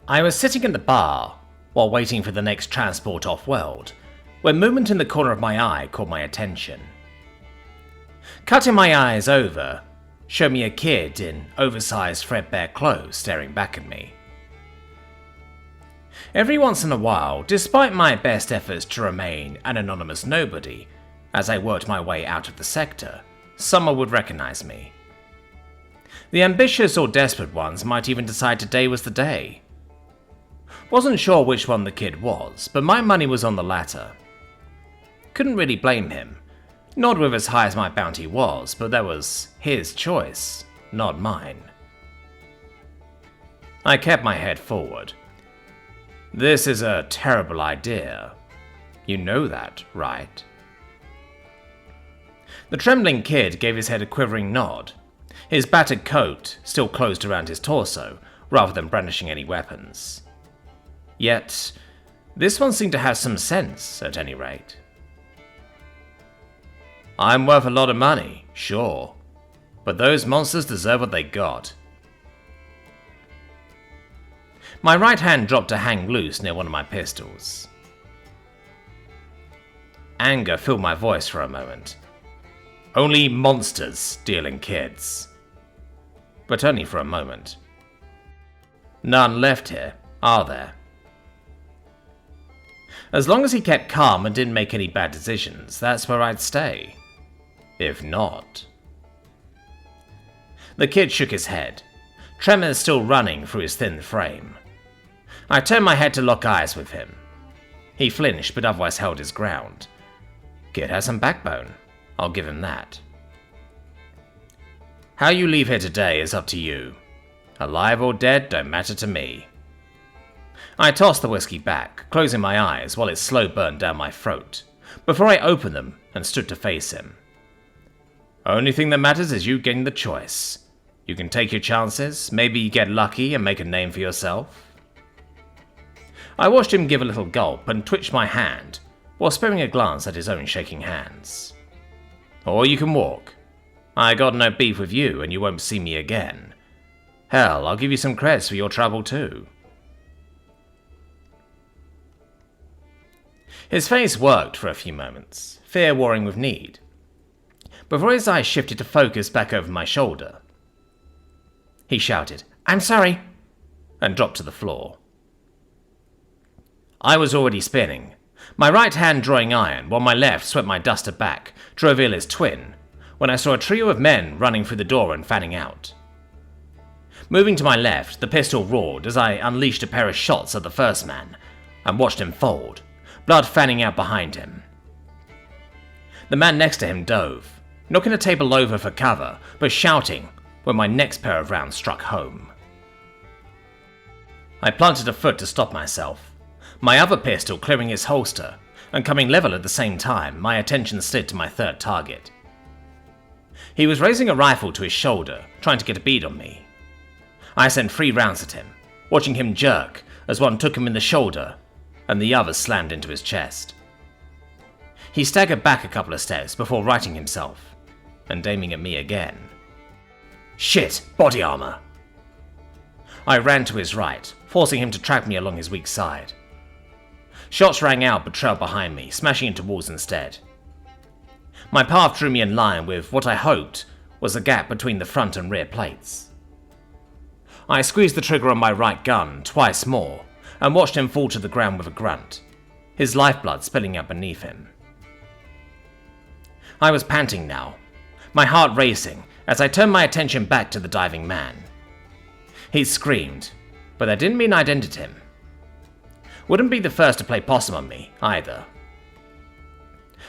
I was sitting in the bar while waiting for the next transport off-world when movement in the corner of my eye caught my attention. Cutting my eyes over showed me a kid in oversized threadbare clothes staring back at me. Every once in a while, despite my best efforts to remain an anonymous nobody as I worked my way out of the sector, someone would recognize me. The ambitious or desperate ones might even decide today was the day. Wasn't sure which one the kid was, but my money was on the latter. Couldn't really blame him, not with as high as my bounty was, but that was his choice, not mine. I kept my head forward. This is a terrible idea. You know that, right? The trembling kid gave his head a quivering nod, his battered coat still closed around his torso, rather than brandishing any weapons. Yet, this one seemed to have some sense, at any rate. I'm worth a lot of money, sure, but those monsters deserve what they got. My right hand dropped to hang loose near one of my pistols. Anger filled my voice for a moment. Only monsters steal in kids. But only for a moment. None left here, are there? As long as he kept calm and didn't make any bad decisions, that's where I'd stay. If not... The kid shook his head, tremors still running through his thin frame. I turned my head to lock eyes with him. He flinched but otherwise held his ground. Kid has some backbone, I'll give him that. How you leave here today is up to you. Alive or dead don't matter to me. I tossed the whiskey back, closing my eyes while it slow burned down my throat, before I opened them and stood to face him. Only thing that matters is you getting the choice. You can take your chances, maybe you get lucky and make a name for yourself. I watched him give a little gulp and twitch my hand, while sparing a glance at his own shaking hands. Or you can walk. I got no beef with you and you won't see me again. Hell, I'll give you some creds for your trouble too. His face worked for a few moments, fear warring with need, before his eyes shifted to focus back over my shoulder. He shouted, "I'm sorry," and dropped to the floor. I was already spinning, my right hand drawing iron while my left swept my duster back to reveal his twin, when I saw a trio of men running through the door and fanning out. Moving to my left, the pistol roared as I unleashed a pair of shots at the first man and watched him fold, blood fanning out behind him. The man next to him dove, knocking a table over for cover, but shouting when my next pair of rounds struck home. I planted a foot to stop myself, my other pistol clearing its holster, and coming level at the same time, my attention slid to my third target. He was raising a rifle to his shoulder, trying to get a bead on me. I sent 3 rounds at him, watching him jerk as one took him in the shoulder, and the other slammed into his chest. He staggered back a couple of steps before righting himself, and aiming at me again. Shit, body armor! I ran to his right, forcing him to track me along his weak side. Shots rang out but trailed behind me, smashing into walls instead. My path drew me in line with what I hoped was a gap between the front and rear plates. I squeezed the trigger on my right gun twice more, and watched him fall to the ground with a grunt, his lifeblood spilling out beneath him. I was panting now, my heart racing as I turned my attention back to the diving man. He screamed, but that didn't mean I'd ended him. Wouldn't be the first to play possum on me, either.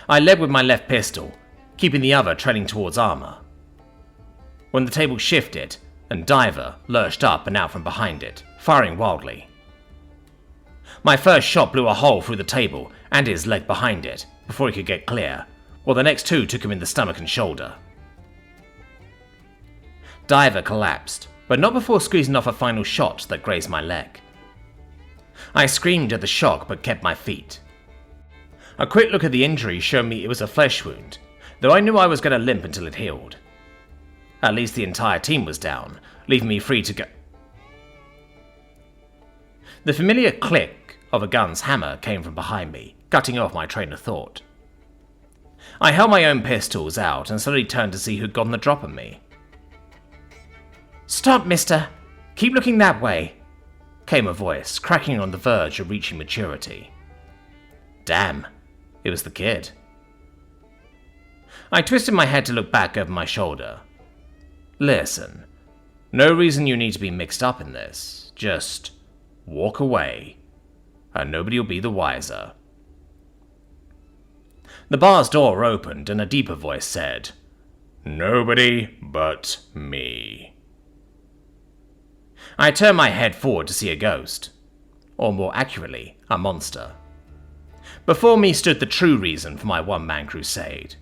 I led with my left pistol, keeping the other trailing towards armor. When the table shifted, and Diver lurched up and out from behind it, firing wildly. My first shot blew a hole through the table and his leg behind it before he could get clear, while the next 2 took him in the stomach and shoulder. Diver collapsed, but not before squeezing off a final shot that grazed my leg. I screamed at the shock but kept my feet. A quick look at the injury showed me it was a flesh wound, though I knew I was going to limp until it healed. At least the entire team was down, leaving me free to go. The familiar click of a gun's hammer came from behind me, cutting off my train of thought. I held my own pistols out and slowly turned to see who'd gotten the drop on me. "Stop, mister! Keep looking that way!" came a voice, cracking on the verge of reaching maturity. Damn, it was the kid. I twisted my head to look back over my shoulder. Listen, no reason you need to be mixed up in this. Just walk away, and nobody will be the wiser. The bar's door opened and a deeper voice said, "Nobody but me." I turned my head forward to see a ghost, or more accurately, a monster. Before me stood the true reason for my one-man crusade.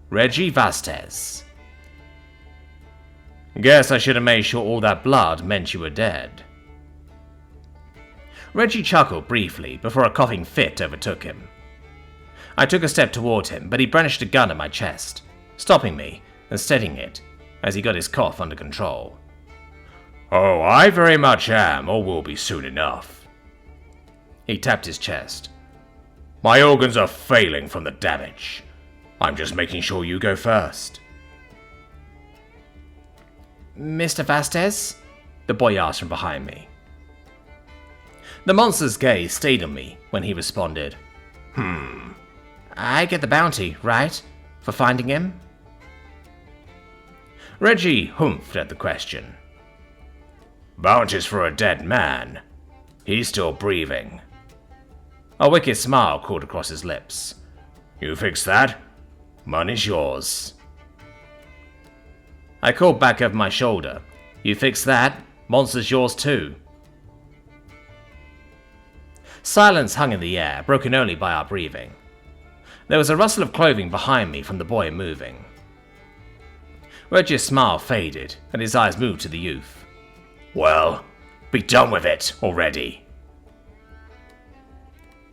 Reggie Vasquez. Guess I should have made sure all that blood meant you were dead. Reggie chuckled briefly before a coughing fit overtook him. I took a step toward him, but he brandished a gun at my chest, stopping me and steadying it as he got his cough under control. "Oh, I very much am, or will be soon enough." He tapped his chest. "My organs are failing from the damage. I'm just making sure you go first." "Mr. Vasquez?" the boy asked from behind me. The monster's gaze stayed on me when he responded, "I get the bounty, right? For finding him?" Reggie humphed at the question. "Bounty's for a dead man. He's still breathing." A wicked smile crawled across his lips. "You fix that? Money's yours." I called back over my shoulder. "You fix that? Monster's yours too." Silence hung in the air, broken only by our breathing. There was a rustle of clothing behind me from the boy moving. Reggie's smile faded, and his eyes moved to the youth. "Well, be done with it already."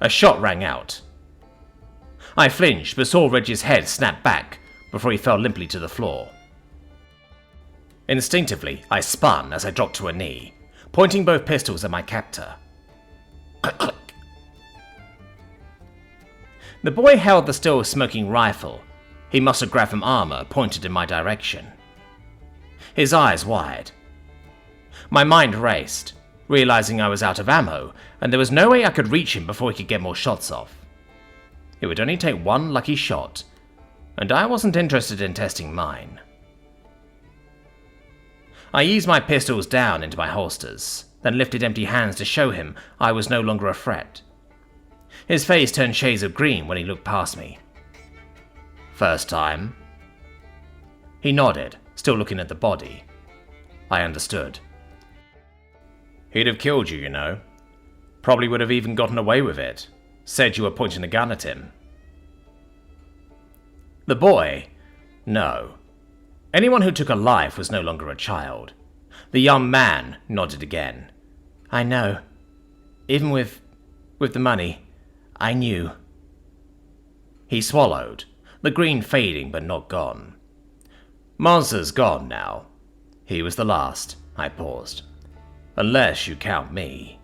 A shot rang out. I flinched, but saw Reggie's head snap back before he fell limply to the floor. Instinctively, I spun as I dropped to a knee, pointing both pistols at my captor. Click, click. The boy held the still smoking rifle he must have grabbed from armor pointed in my direction. His eyes wide. My mind raced, realizing I was out of ammo, and there was no way I could reach him before he could get more shots off. It would only take one lucky shot, and I wasn't interested in testing mine. I eased my pistols down into my holsters, then lifted empty hands to show him I was no longer a threat. His face turned shades of green when he looked past me. "First time?" He nodded, still looking at the body. I understood. "He'd have killed you, you know. Probably would have even gotten away with it. Said you were pointing a gun at him." The boy? No. Anyone who took a life was no longer a child. The young man nodded again. "I know. Even with the money, I knew." He swallowed, the green fading but not gone. "Monster's gone now. He was the last." I paused. "Unless you count me."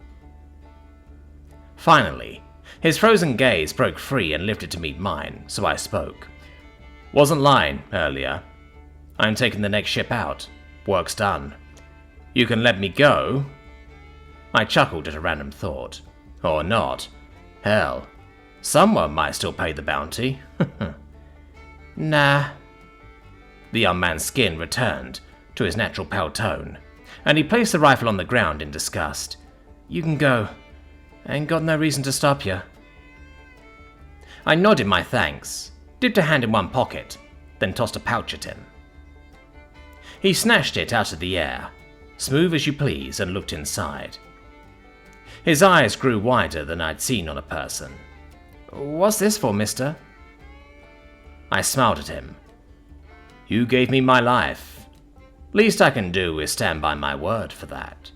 Finally, his frozen gaze broke free and lifted to meet mine, so I spoke. "Wasn't lying earlier. I'm taking the next ship out. Work's done. You can let me go." I chuckled at a random thought. Or not. Hell, someone might still pay the bounty. "Nah." The young man's skin returned to his natural pale tone, and he placed the rifle on the ground in disgust. "You can go. I ain't got no reason to stop you." I nodded my thanks, dipped a hand in one pocket, then tossed a pouch at him. He snatched it out of the air, smooth as you please, and looked inside. His eyes grew wider than I'd seen on a person. "What's this for, mister?" I smiled at him. "You gave me my life. Least I can do is stand by my word for that."